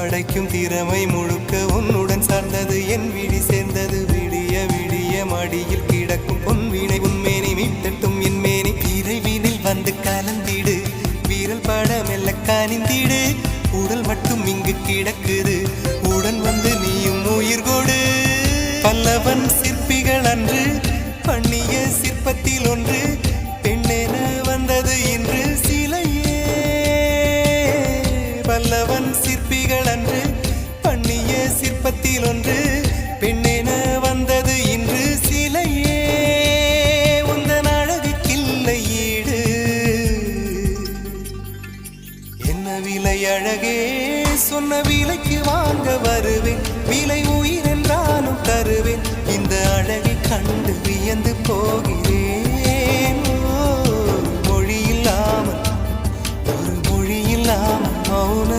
படைக்கும் திறமை முழுக்க உன்னுடன் சார்ந்தது என் விழி சேர்ந்தது விடிய விடிய மடியில் கிடக்கும் பொன்வினை உன்மேனி மீட்டட்டும் என் மேனி இறைவினில் வந்து கலந்திடு வீரல் பட மெல்ல காணிந்திடு உடல் மட்டும் இங்கு கிடக்குது உடன் வந்து நீயும் உயிர் கொடு பல்லவன் சிற்பிகள் அன்று பண்ணிய சிற்பத்தில் ஒன்று பெண்ணென வந்தது இன்று சிலையே பல்லவன் சிற்பிகள் அன்று பண்ணிய சிற்பத்தில் ஒன்று பெண்ணென வந்தது இன்று சிலையே உந்தன் அழகுக்கில்லை ஈடு என்ன விலை அழகே சொன்ன விலைக்கு வாங்க வருவேன் விலை உயிர் என்றாலும் தருவேன் இந்த அழகை கண்டு வியந்து போகிறேன் மொழி இல்லாமல் ஒரு மொழி இல்லாமல் மௌன